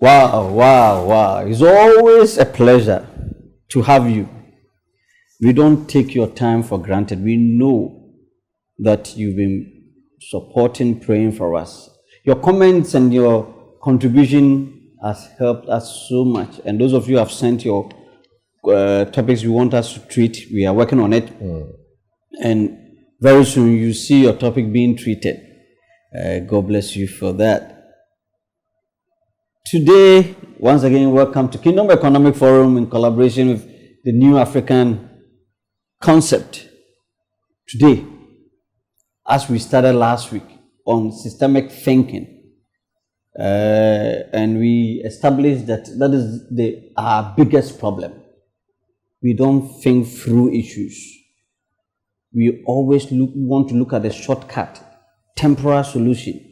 Wow, wow, wow. It's always a pleasure to have you. We don't take your time for granted. We know that you've been supporting, praying for us. Your comments and your contribution has helped us so much. And those of you who have sent your topics you want us to treat, we are working on it. And very soon you see your topic being treated. God bless you for that. Today, once again, welcome to Kingdom Economic Forum in collaboration with the New African Concept. Today, as we started last week on systemic thinking, and we established that is our biggest problem. We don't think through issues. We always want to look at the shortcut, temporary solution.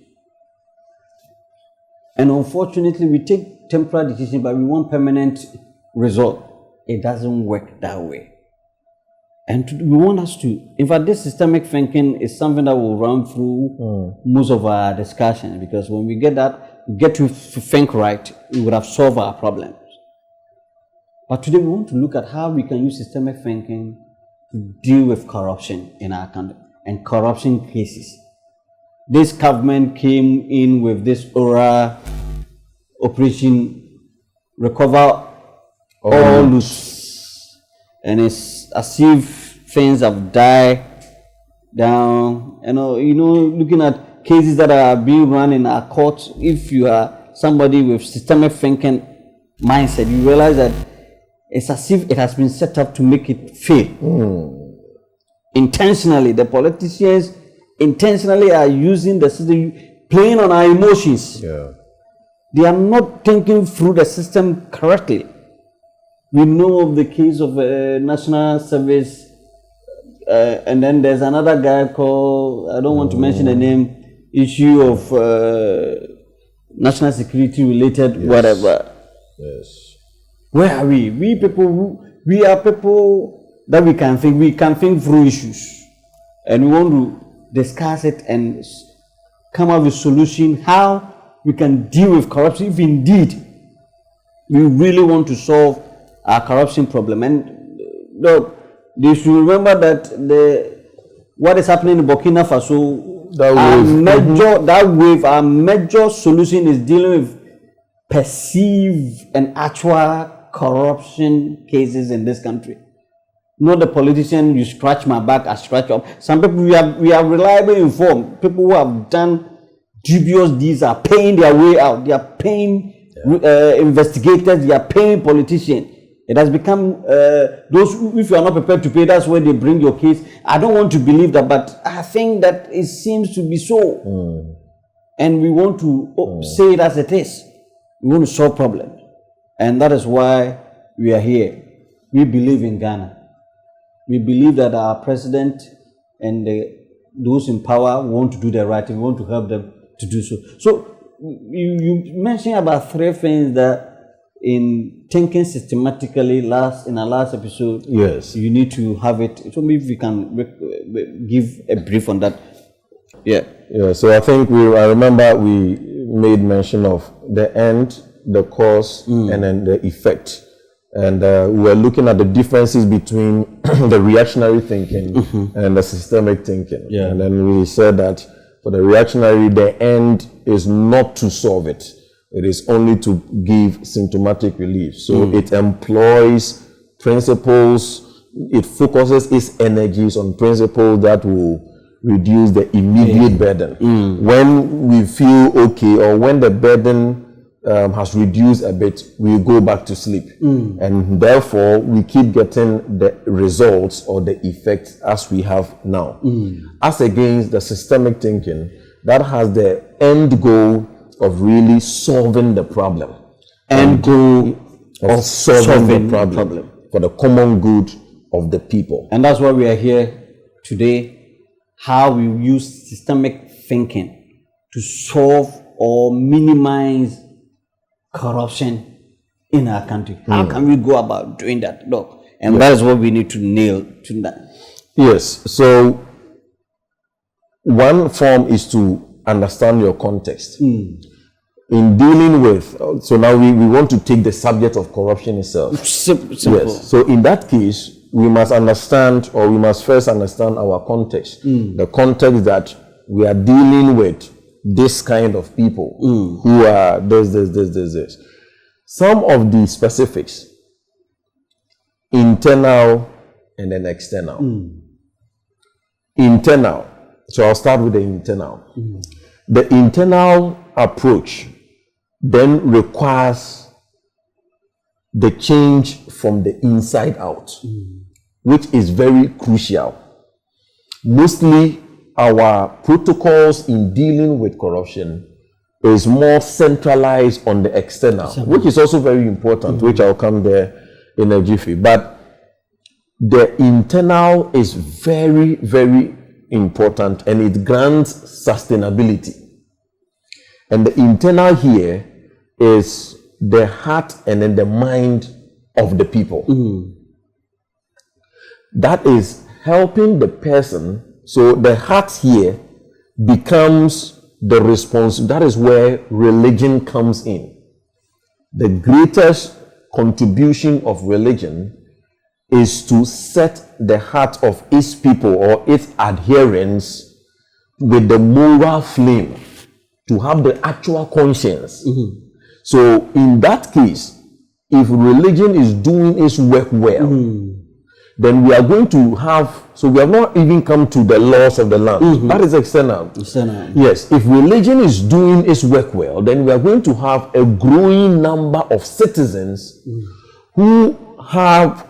And unfortunately, we take temporary decisions, but we want permanent result. It doesn't work that way. And we want us to, in fact, this systemic thinking is something that will run through most of our discussions, because when we get that, we get to think right, we would have solved our problems. But today we want to look at how we can use systemic thinking to deal with corruption in our country and corruption cases. This government came in with this operation recover all loose, and it's as if things have died down. Looking at cases that are being run in our courts, if you are somebody with systemic thinking mindset, you realize that it's as if it has been set up to make it fail. Intentionally, the politicians intentionally are using the system, playing on our emotions. They are not thinking through the system correctly. We know of the case of National Service, and then there's another guy called, I don't want to mention the name, issue of national security related whatever. Where are we? We are people that we can think through issues, and we want to discuss it and come up with solution how we can deal with corruption if indeed we really want to solve our corruption problem. And they should remember that what is happening in Burkina Faso, our major solution is dealing with perceived and actual corruption cases in this country. Not the politician, you scratch my back, I scratch up. Some people, we are reliably informed. People who have done dubious deeds are paying their way out. They are paying investigators, they are paying politicians. It has become, if you are not prepared to pay, that's where they bring your case. I don't want to believe that, but I think that it seems to be so. And we want to say it as it is. We want to solve problems. And that is why we are here. We believe in Ghana. We believe that our president and those in power want to do the right thing. We want to help them to do so. So you mentioned about three things that in thinking systematically in our last episode, you need to have it. So maybe we can give a brief on that. So I think I remember we made mention of the end, the cause, and then the effect. And we were looking at the differences between the reactionary thinking and the systemic thinking. And then we said that for the reactionary, the end is not to solve it. It is only to give symptomatic relief. So it employs principles, it focuses its energies on principles that will reduce the immediate burden. When we feel okay, or when the burden has reduced a bit, we go back to sleep. And therefore, we keep getting the results or the effects as we have now. As against the systemic thinking, that has the end goal of really solving the problem. End goal of solving the problem for the common good of the people. And that's why we are here today, how we use systemic thinking to solve or minimize corruption in our country. How can we go about doing that? And that is what we need to nail tonight. Yes. So one form is to understand your context. in dealing with, so now we want to take the subject of corruption itself. Simple. Yes. So in that case, we must understand, or we must first understand our context. The context that we are dealing with this kind of people who are this. Some of the specifics, internal and then external. Internal. So I'll start with the internal. The internal approach then requires the change from the inside out, which is very crucial. Mostly our protocols in dealing with corruption is more centralized on the external, which is also very important, which I'll come there in a jiffy. But the internal is very, very important, and it grants sustainability. And the internal here is the heart and then the mind of the people. That is helping the person. So the heart here becomes the response. That is where religion comes in. The greatest contribution of religion is to set the heart of its people or its adherents with the moral flame, to have the actual conscience. So in that case, if religion is doing its work well, then we are going to have, so we have not even come to the laws of the land. That is external. Yes, if religion is doing its work well, then we are going to have a growing number of citizens who have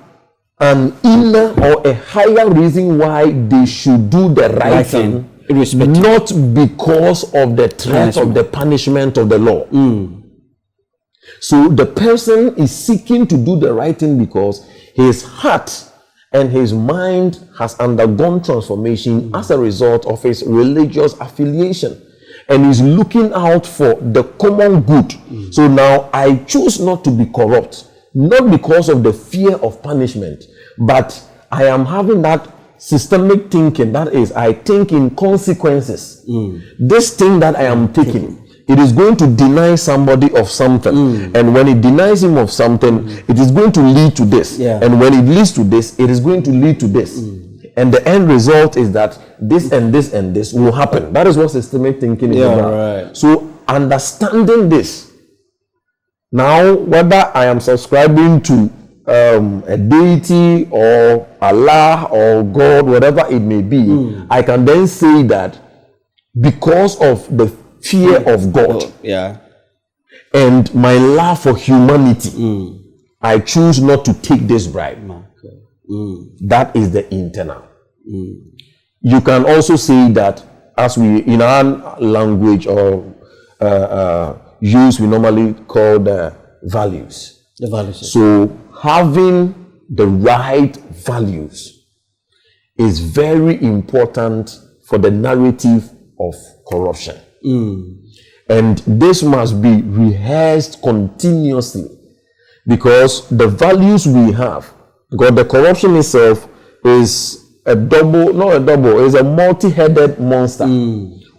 an inner or a higher reason why they should do the right thing, not because of the threat of the punishment of the law. So the person is seeking to do the right thing because his heart and his mind has undergone transformation as a result of his religious affiliation, and is looking out for the common good. So now I choose not to be corrupt, not because of the fear of punishment, but I am having that systemic thinking. That is, I think in consequences. This thing that I am taking, it is going to deny somebody of something. And when it denies him of something, it is going to lead to this. And when it leads to this, it is going to lead to this. And the end result is that this and this and this will happen. That is what systemic thinking is about. So understanding this, now whether I am subscribing to a deity or Allah or God, whatever it may be, I can then say that because of the fear of God and my love for humanity, I choose not to take this bribe. That is the internal. You can also say that, as we in our language or use, we normally call the values. The values. So having the right values is very important for the narrative of corruption. And this must be rehearsed continuously, because the values we have, because the corruption itself is a multi-headed monster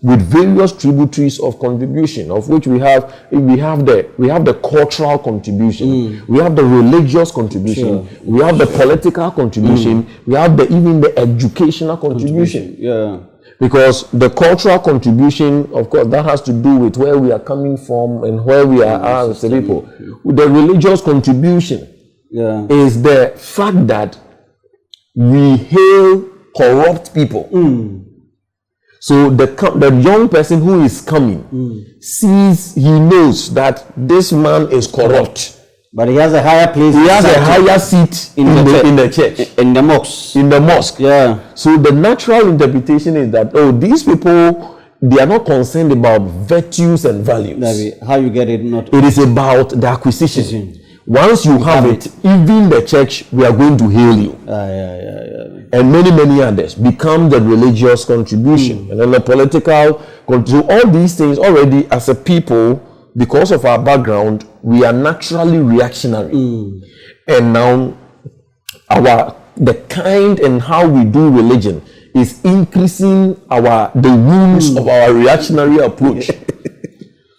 with various tributaries of contribution, of which we have the cultural contribution, we have the religious contribution, we have the political contribution, we have even the educational contribution. Because the cultural contribution, of course, that has to do with where we are coming from and where we are as people. The religious contribution is the fact that we hail corrupt people. So the young person who is coming he knows that this man is corrupt. But he has a higher place. He has a higher seat in the church. In the mosque. In the mosque. So the natural interpretation is that, these people, they are not concerned about virtues and values. How you get it, not. It is about the acquisition. Once you have it, even the church, we are going to hail you. And many others become the religious contribution. And then the political contribution. All these things already, as a people, because of our background, we are naturally reactionary. And now the kind and how we do religion is increasing the wounds of our reactionary approach.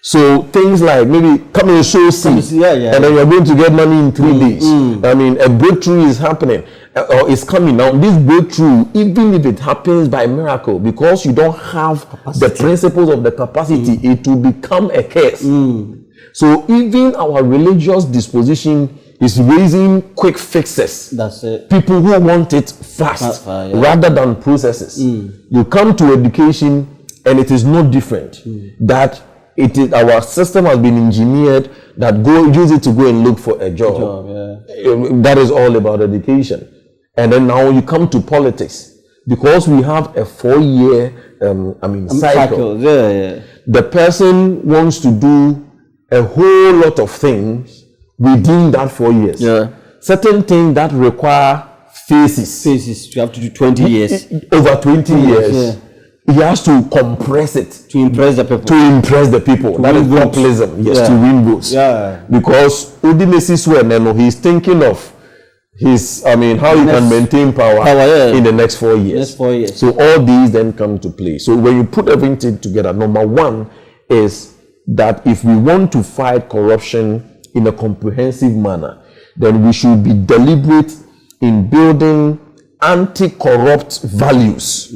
So things like maybe come and sow seed, and then you're going to get money in 3 days. I mean, a breakthrough is happening or is coming. Now, this breakthrough, even if it happens by miracle, because you don't have the principles of the capacity, it will become a curse. So even our religious disposition is raising quick fixes. That's it. People who want it fast rather than processes. You come to education and it is no different. That it is, our system has been engineered that use it to go and look for a job. That is all about education. And then now you come to politics, because we have a 4-year cycle. The person wants to do a whole lot of things within that 4 years. Certain things that require phases. You have to do 20 years. Over 20 years. He has to compress it to impress the people. That is populism. Yes, to win votes. Because he's thinking of how he can maintain power in the next 4 years. So all these then come to play. So when you put everything together, number one is that if we want to fight corruption in a comprehensive manner, then we should be deliberate in building anti-corrupt values.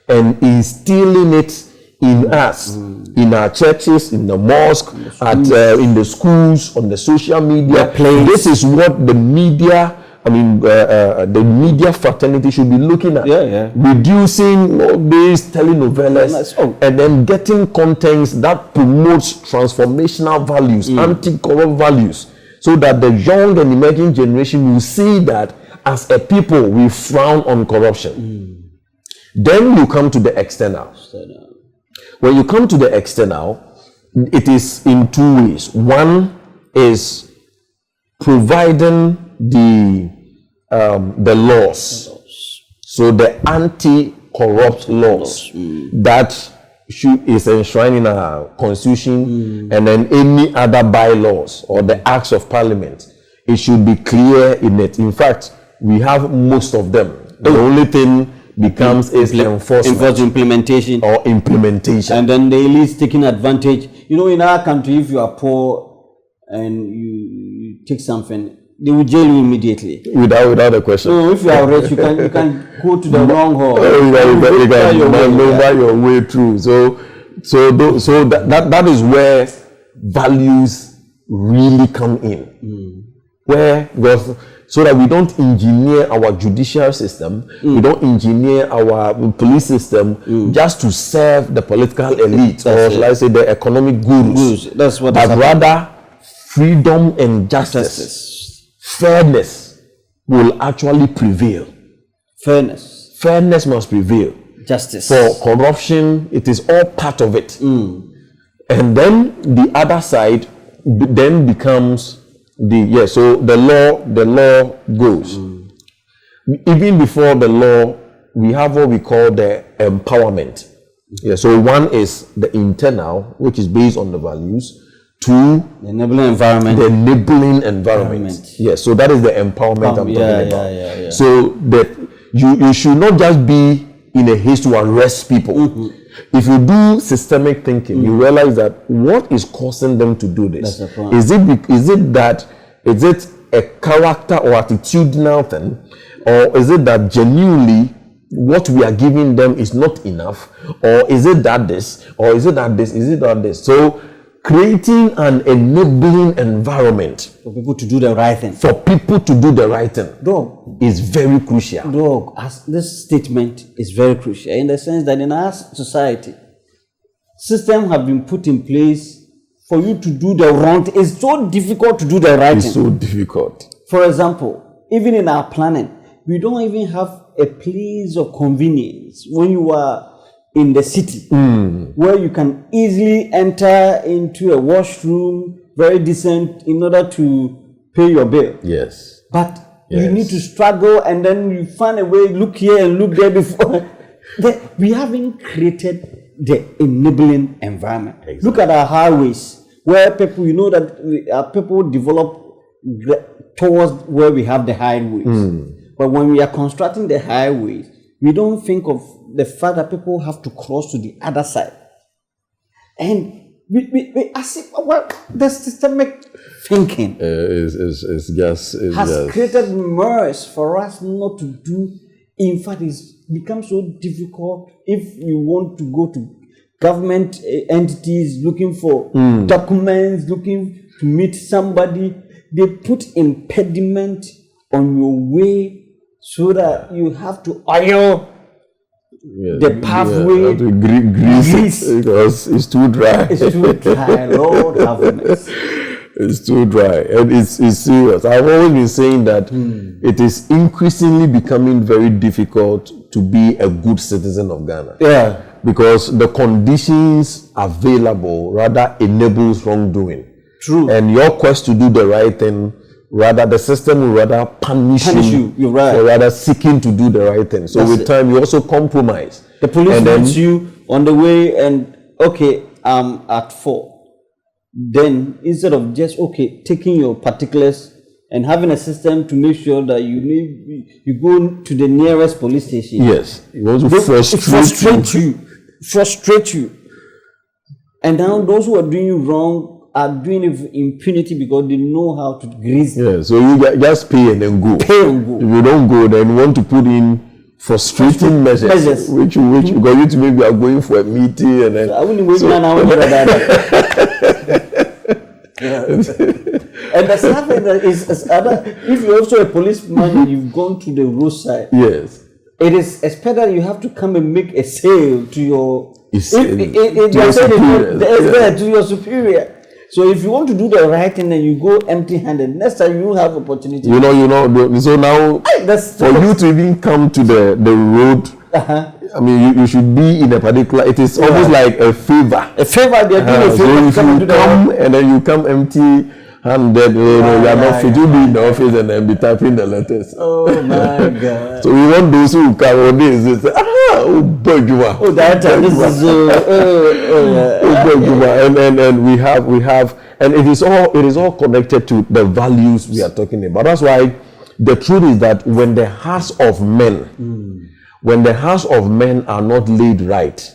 And instilling it in us, in our churches, in the mosque, in the schools, on the social media. This is what the media, the media fraternity should be looking at. Reducing these telenovelas and then getting contents that promotes transformational values, anti-corrupt values, so that the young and emerging generation will see that as a people we frown on corruption. Then you come to the external. When you come to the external, it is in 2 ways. One is providing the laws. So the anti-corrupt laws that is enshrined in our constitution, and then any other bylaws or the acts of parliament, it should be clear in it. In fact, we have most of them. The only thing becomes is enforcement, implementation, and then the elites taking advantage. In our country, if you are poor and you take something, they will jail you immediately without a question. So if you are rich, you can go to the wrong hole. You can maneuver your way through. So that is where values really come in. So that we don't engineer our judicial system, we don't engineer our police system just to serve the political elite, or shall I say the economic gurus. That's what. But rather, freedom and justice, fairness will actually prevail. Fairness must prevail. Justice. For corruption, it is all part of it. And then the other side then becomes so the law goes. Even before the law, we have what we call the empowerment. So one is the internal, which is based on the values. Two, the enabling environment. So that is the empowerment I'm talking about. So that you should not just be in a haste to arrest people. If you do systemic thinking, you realize that what is causing them to do this? Is it a character or attitudinal thing, or is it that genuinely what we are giving them is not enough, or is it that this, or is it that this, is it that this? So creating an enabling environment for people to do the right thing. Is very crucial. This statement is very crucial in the sense that in our society, systems have been put in place for you to do the wrong thing. It's so difficult to do the right thing. It's so difficult. For example, even in our planning, we don't even have a place of convenience when you are in the city, where you can easily enter into a washroom, very decent, in order to pay your bill. But you need to struggle, and then you find a way, look here and look there before. We haven't created the enabling environment. Look at our highways, where people, that people develop towards where we have the highways. But when we are constructing the highways, we don't think of the fact that people have to cross to the other side. And we as if, well, the systemic thinking It's just has created mess for us not to do. In fact, it's become so difficult if you want to go to government entities looking for documents, looking to meet somebody. They put impediment on your way so that you have to oil the pathway. To grease it because it's too dry. It's too dry. Lord have mercy. It's too dry, and it's serious. I've always been saying that it is increasingly becoming very difficult to be a good citizen of Ghana. Yeah. Because the conditions available rather enables wrongdoing. True. And your quest to do the right thing, rather the system will rather punish you. You're right. For rather seeking to do the right thing. So That's with it. time, you also compromise. The police And then- meets you on the way, and okay, I'm at 4. Then instead of just taking your particulars and having a system to make sure that you go to the nearest police station. Yes, you want to frustrate you. And now those who are doing you wrong are doing it with impunity because they know how to grease. Yeah, so you just pay and then go. Pay and go. If you don't go, then you want to put in frustrating measures. Which because you maybe are going for a meeting and then. I wouldn't wait And the sad thing is other. If you're also a policeman and you've gone to the roadside, yes, it is expected that you have to come and make a sale to your to your superior. So if you want to do the right thing and you go empty-handed, next time you have opportunity. You know. So now, for you to even come to the road, I mean, you should be in a particular. It is almost like a favor. A favor. They're doing a favor. So if you come and then you come empty-handed, you are not fit to be in the office and then be typing the letters. Oh my God! So we want those who come on this. They say, and we have, and it is all connected to the values we are talking about. That's why the truth is that when the hearts of men. When the hearts of men are not laid right,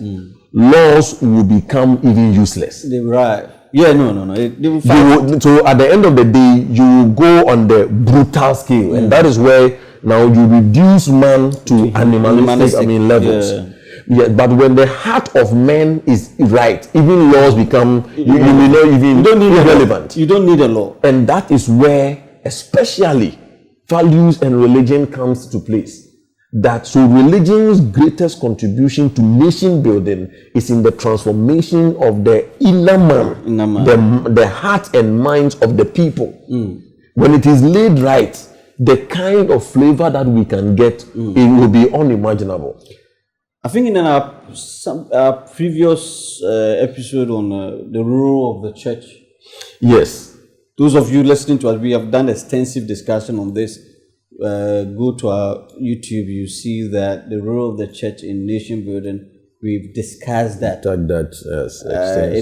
laws will become even useless. Right. Yeah, no. So at the end of the day, you will go on the brutal scale. And that is where now you reduce man to animalistic levels. Yeah, but when the heart of men is right, even laws become, you don't need irrelevant. You don't need a law. And that is where, especially, values and religion comes to place. So religion's greatest contribution to nation building is in the transformation of the inner man. The heart and minds of the people. When it is laid right, the kind of flavor that we can get, it will be unimaginable. I think in our previous episode on the role of the church. Yes. Those of you listening to us, we have done extensive discussion on this. Go to our YouTube, you see that the role of the church in nation building, we've discussed that. A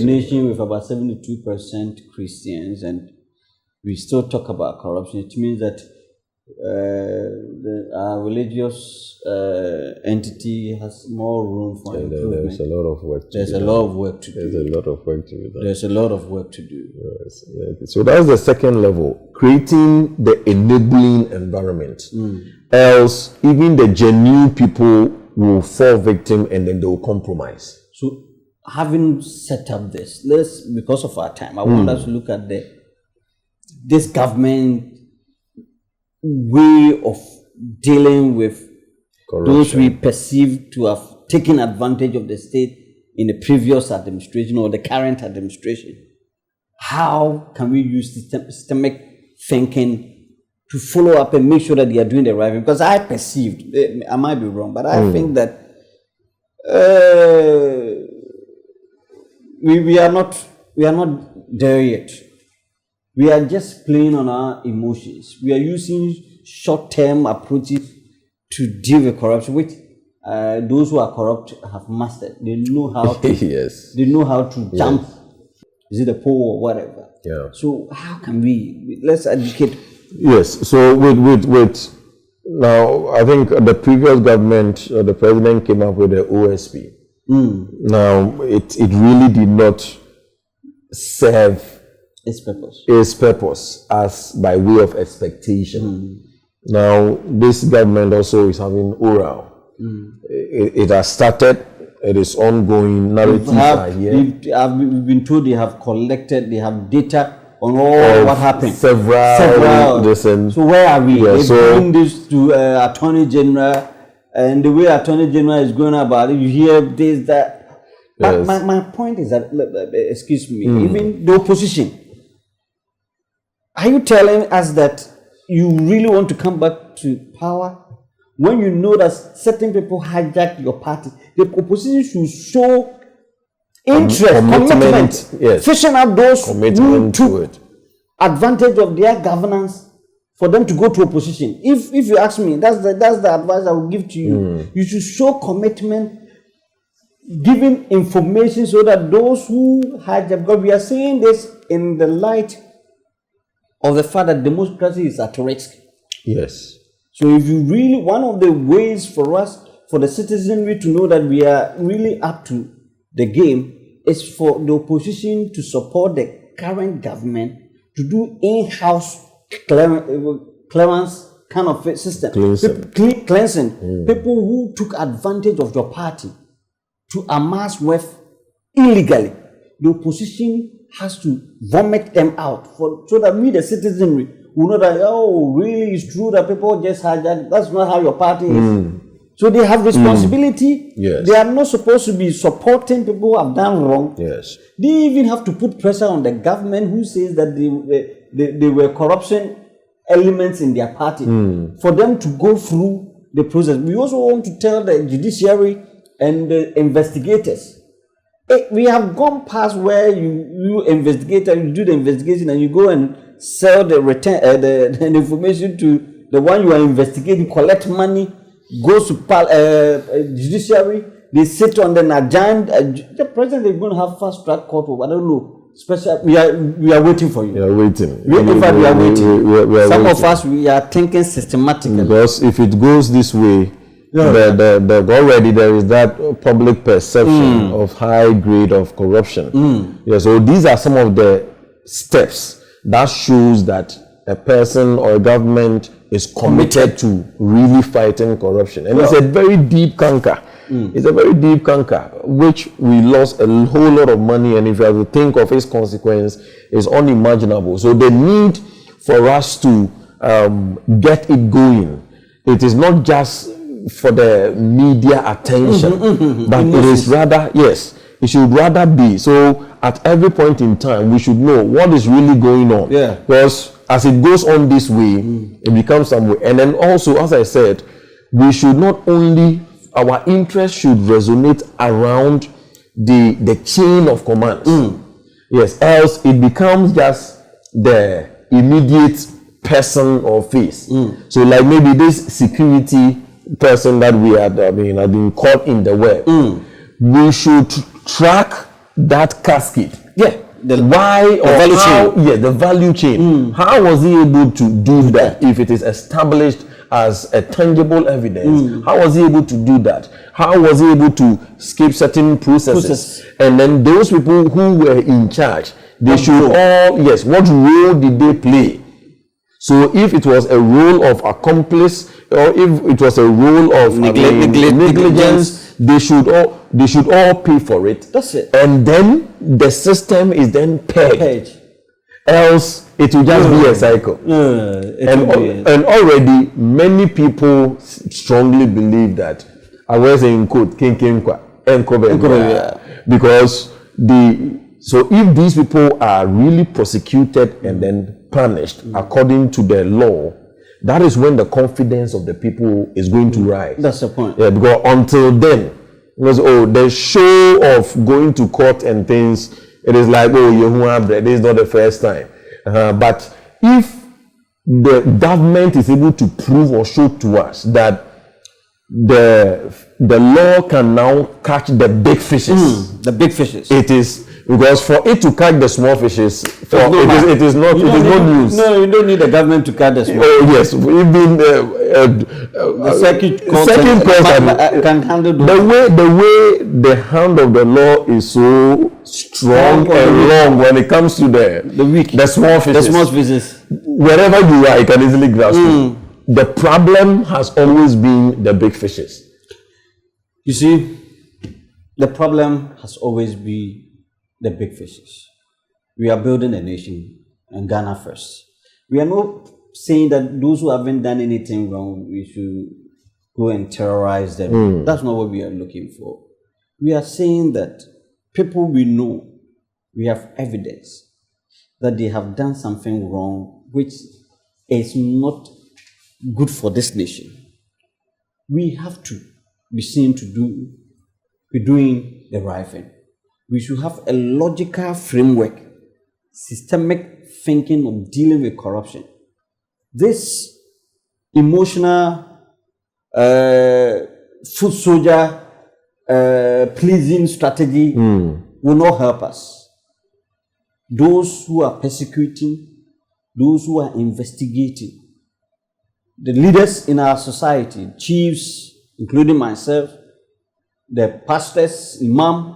nation with about 72% Christians, and we still talk about corruption. It means that our religious entity has more room for improvement. There's a lot of work to do. There's a lot of work to do. There's a lot of work to do. Yes. So that's the second level, creating the enabling environment. Else, even the genuine people will fall victim and then they will compromise. So, having set up this, because of our time, I want us to look at this government way of dealing with corruption. Those we perceive to have taken advantage of the state in the previous administration or the current administration. How can we use systemic thinking to follow up and make sure that they are doing the right thing? Because I perceived, I might be wrong, but I think that we are not there yet. We are just playing on our emotions. We are using short-term approaches to deal with corruption, which those who are corrupt have mastered. They know how to. Yes. They know how to jump. Is it the pole or whatever? Yeah. So how can let's educate? Yes. So with now, I think the previous government, the president came up with the OSP. Now it really did not serve its purpose as by way of expectation. Now, this government also is having oral. It has started. It is ongoing. Narratives are here. We've been told they have collected, they have data on all what happened. Several. So where are we? Yeah, They're doing this to Attorney General, and the way Attorney General is going about it, you hear this, that. But Yes. my point is that, excuse me, even the opposition, are you telling us that you really want to come back to power when you know that certain people hijack your party? The opposition should show interest, commitment, yes. fishing out those who Commitment to took it. advantage of their governance for them to go to opposition. If you ask me, that's the advice I will give to you. You should show commitment, giving information so that those who hijack, because we are saying this in the light of the fact that democracy is at risk. Yes. So if you really, one of the ways for us, for the citizenry to know that we are really up to the game, is for the opposition to support the current government to do in-house clearance kind of system. Cleansing. People who took advantage of your party to amass wealth illegally. The opposition has to vomit them out so that we, the citizenry, will know that, oh, really, it's true that people just hijack. That's not how your party is. So they have responsibility. Yes. They are not supposed to be supporting people who have done wrong. Yes. They even have to put pressure on the government who says that they were corruption elements in their party for them to go through the process. We also want to tell the judiciary and the investigators, we have gone past where you investigator, you do the investigation and you go and sell the return the information to the one you are investigating, collect money, goes to judiciary, they sit on the agenda. The president is going to have fast track court, I don't know. Special, we are waiting for you. We are waiting. In fact, we are waiting. We are Some waiting. of us, we are thinking systematically. Because if it goes this way, already there is that public perception of high grade of corruption. Yeah, so these are some of the steps that shows that a person or a government is committed to really fighting corruption. And it's a very deep canker. It's a very deep canker, which we lost a whole lot of money, and if you have to think of its consequence, is unimaginable. So the need for us to get it going, it is not just for the media attention, but it is rather, yes, it should rather be. So at every point in time, we should know what is really going on. Yeah. Because as it goes on this way, it becomes some way. And then also, as I said, we should not only, our interest should resonate around the chain of commands. Yes, else it becomes just the immediate person or face. So like maybe this security person that we have been caught in the web, we should track that cascade. Yeah. The value chain. How was he able to do that if it is established as a tangible evidence? How was he able to do that? How was he able to skip certain processes? And then those people who were in charge, they should all, yes, what role did they play? So if it was a role of accomplice, or if it was a role of negligence, they should all pay for it. That's it. And then the system is then pegged. Else it will just be a cycle. And already many people strongly believe that I was in quote because so if these people are really prosecuted and then punished according to the law, that is when the confidence of the people is going to rise. That's the point. Yeah, because until then, because the show of going to court and things, it is like, this is not the first time. But if the government is able to prove or show to us that the law can now catch the big fishes, the big fishes, it is Because for it to catch the small fishes, it is not news. No, you don't need the government to catch the small. Oh yes, even the circuit court can handle the way the hand of the law is so strong and long when it comes to the small fishes. The small fishes. Wherever you are, you can easily grasp it. The problem has always been the big fishes. You see, the problem has always been the big fishes. We are building a nation, and Ghana first. We are not saying that those who haven't done anything wrong, we should go and terrorize them. That's not what we are looking for. We are saying that people we know, we have evidence that they have done something wrong, which is not good for this nation. We have to be seen to be doing the right thing. We should have a logical framework, systemic thinking of dealing with corruption. This emotional foot soldier pleasing strategy will not help us. Those who are persecuting, those who are investigating, the leaders in our society, chiefs, including myself, the pastors, imam.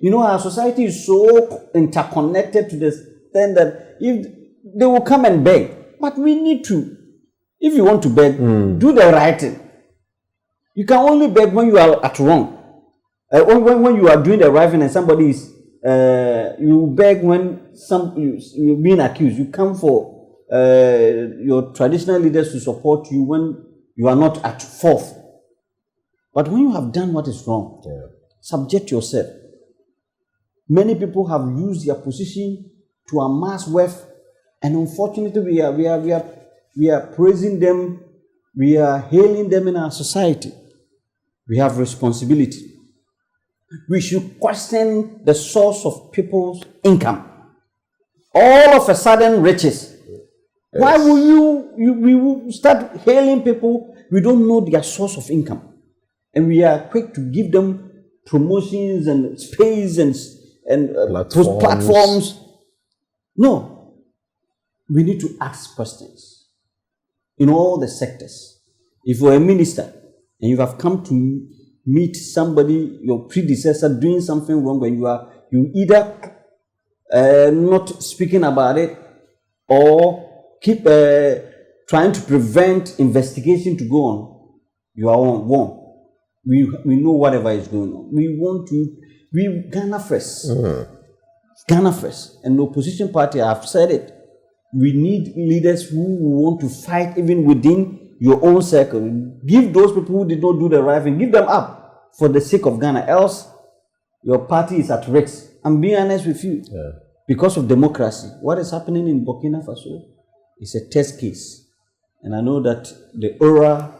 You know, our society is so interconnected to the extent that if they will come and beg, but we need to, if you want to beg, do the right thing. You can only beg when you are at wrong. When you are doing the right thing and somebody is, you beg when you're being accused. You come for your traditional leaders to support you when you are not at fault. But when you have done what is wrong, subject yourself. Many people have used their position to amass wealth, and unfortunately, we are praising them, we are hailing them in our society. We have responsibility. We should question the source of people's income. All of a sudden, riches. Yes. Why will we will start hailing people? We don't know their source of income. And we are quick to give them promotions and space and platforms. No. We need to ask questions in all the sectors. If you're a minister and you have come to meet somebody, your predecessor, doing something wrong, when you either not speaking about it or keep trying to prevent investigation to go on, you are on one. We know whatever is going on. We Ghana first. Ghana first. And the opposition party, I've said it, we need leaders who want to fight even within your own circle. Give those people who did not do the right thing, give them up for the sake of Ghana. Else, your party is at risk. I'm being honest with you. Yeah. Because of democracy, what is happening in Burkina Faso is a test case. And I know that the ORA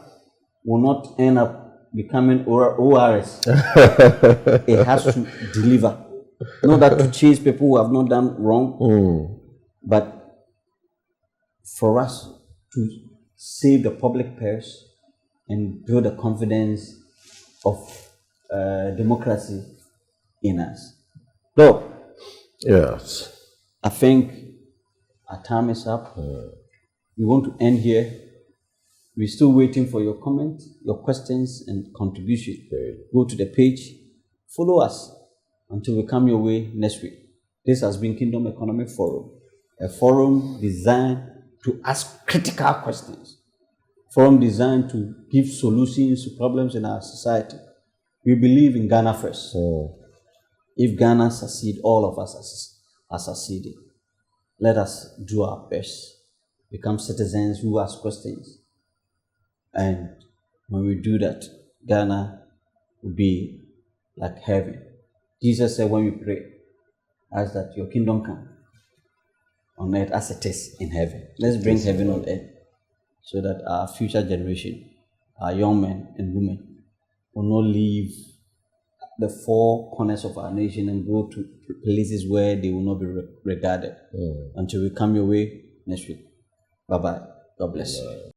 will not end up becoming ORS. It has to deliver. Not that to chase people who have not done wrong, but for us to save the public purse and build the confidence of democracy in us. So, yes, I think our time is up. We want to end here. We're still waiting for your comments, your questions, and contribution. Go to the page, follow us until we come your way next week. This has been Kingdom Economic Forum, a forum designed to ask critical questions, forum designed to give solutions to problems in our society. We believe in Ghana first. If Ghana succeeds, all of us are succeeding. Let us do our best, become citizens who ask questions. And when we do that, Ghana will be like heaven. Jesus said when we pray, ask that your kingdom come on earth as it is in heaven. Let's bring heaven on earth so that our future generation, our young men and women, will not leave the four corners of our nation and go to places where they will not be regarded until we come your way next week. Bye-bye. God bless you.